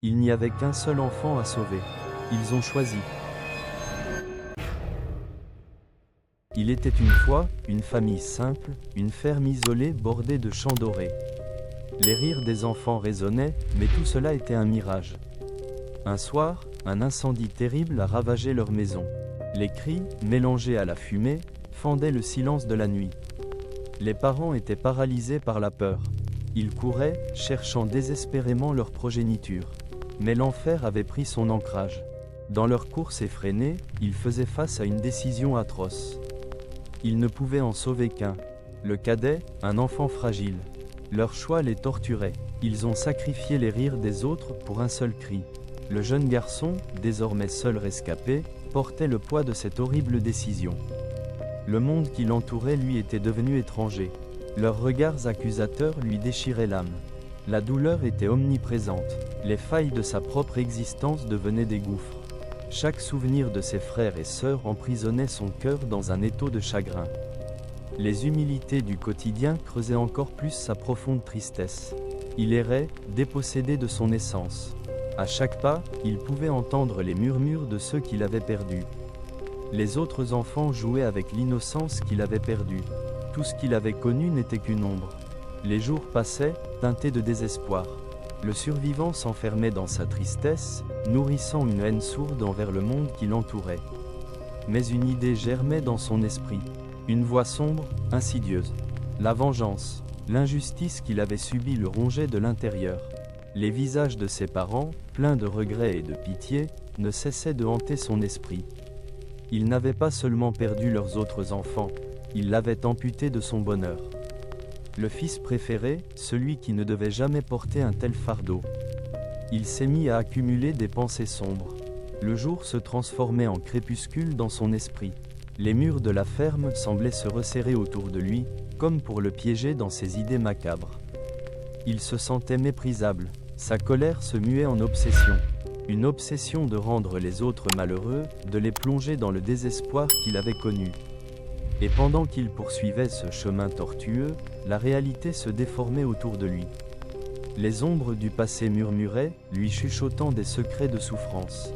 Il n'y avait qu'un seul enfant à sauver. Ils ont choisi. Il était une fois, une famille simple, une ferme isolée bordée de champs dorés. Les rires des enfants résonnaient, mais tout cela était un mirage. Un soir, un incendie terrible a ravagé leur maison. Les cris, mélangés à la fumée, fendaient le silence de la nuit. Les parents étaient paralysés par la peur. Ils couraient, cherchant désespérément leur progéniture. Mais l'enfer avait pris son ancrage. Dans leur course effrénée, ils faisaient face à une décision atroce. Ils ne pouvaient en sauver qu'un. Le cadet, un enfant fragile. Leur choix les torturait. Ils ont sacrifié les rires des autres pour un seul cri. Le jeune garçon, désormais seul rescapé, portait le poids de cette horrible décision. Le monde qui l'entourait lui était devenu étranger. Leurs regards accusateurs lui déchiraient l'âme. La douleur était omniprésente. Les failles de sa propre existence devenaient des gouffres. Chaque souvenir de ses frères et sœurs emprisonnait son cœur dans un étau de chagrin. Les humilités du quotidien creusaient encore plus sa profonde tristesse. Il errait, dépossédé de son essence. À chaque pas, il pouvait entendre les murmures de ceux qu'il avait perdus. Les autres enfants jouaient avec l'innocence qu'il avait perdue. Tout ce qu'il avait connu n'était qu'une ombre. Les jours passaient, teintés de désespoir. Le survivant s'enfermait dans sa tristesse, nourrissant une haine sourde envers le monde qui l'entourait. Mais une idée germait dans son esprit. Une voix sombre, insidieuse. La vengeance, l'injustice qu'il avait subie le rongeait de l'intérieur. Les visages de ses parents, pleins de regrets et de pitié, ne cessaient de hanter son esprit. Ils n'avaient pas seulement perdu leurs autres enfants, ils l'avaient amputé de son bonheur. Le fils préféré, celui qui ne devait jamais porter un tel fardeau. Il s'est mis à accumuler des pensées sombres. Le jour se transformait en crépuscule dans son esprit. Les murs de la ferme semblaient se resserrer autour de lui, comme pour le piéger dans ses idées macabres. Il se sentait méprisable, sa colère se muait en obsession. Une obsession de rendre les autres malheureux, de les plonger dans le désespoir qu'il avait connu. Et pendant qu'il poursuivait ce chemin tortueux, la réalité se déformait autour de lui. Les ombres du passé murmuraient, lui chuchotant des secrets de souffrance.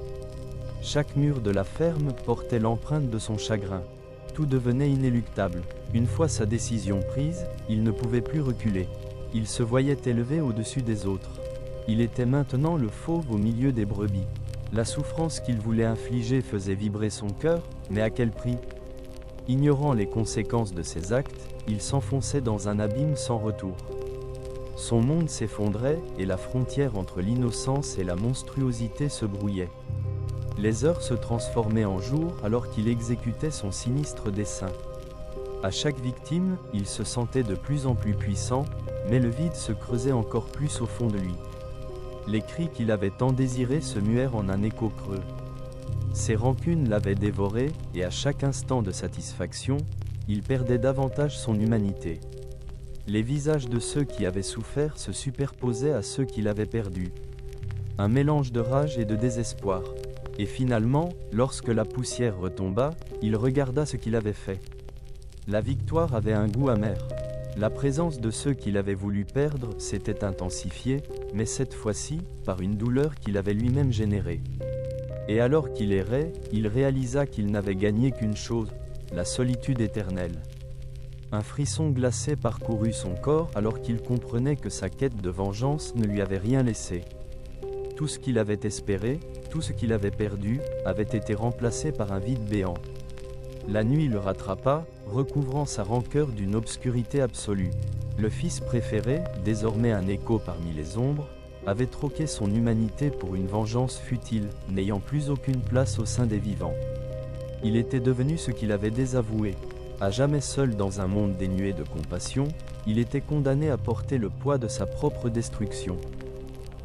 Chaque mur de la ferme portait l'empreinte de son chagrin. Tout devenait inéluctable. Une fois sa décision prise, il ne pouvait plus reculer. Il se voyait élevé au-dessus des autres. Il était maintenant le fauve au milieu des brebis. La souffrance qu'il voulait infliger faisait vibrer son cœur, mais à quel prix ? Ignorant les conséquences de ses actes, il s'enfonçait dans un abîme sans retour. Son monde s'effondrait, et la frontière entre l'innocence et la monstruosité se brouillait. Les heures se transformaient en jours alors qu'il exécutait son sinistre dessein. À chaque victime, il se sentait de plus en plus puissant, mais le vide se creusait encore plus au fond de lui. Les cris qu'il avait tant désirés se muèrent en un écho creux. Ses rancunes l'avaient dévoré, et à chaque instant de satisfaction, il perdait davantage son humanité. Les visages de ceux qui avaient souffert se superposaient à ceux qu'il avait perdus. Un mélange de rage et de désespoir. Et finalement, lorsque la poussière retomba, il regarda ce qu'il avait fait. La victoire avait un goût amer. La présence de ceux qu'il avait voulu perdre s'était intensifiée, mais cette fois-ci, par une douleur qu'il avait lui-même générée. Et alors qu'il errait, il réalisa qu'il n'avait gagné qu'une chose, la solitude éternelle. Un frisson glacé parcourut son corps alors qu'il comprenait que sa quête de vengeance ne lui avait rien laissé. Tout ce qu'il avait espéré, tout ce qu'il avait perdu, avait été remplacé par un vide béant. La nuit le rattrapa, recouvrant sa rancœur d'une obscurité absolue. Le fils préféré, désormais un écho parmi les ombres, avait troqué son humanité pour une vengeance futile, n'ayant plus aucune place au sein des vivants. Il était devenu ce qu'il avait désavoué. À jamais seul dans un monde dénué de compassion, il était condamné à porter le poids de sa propre destruction.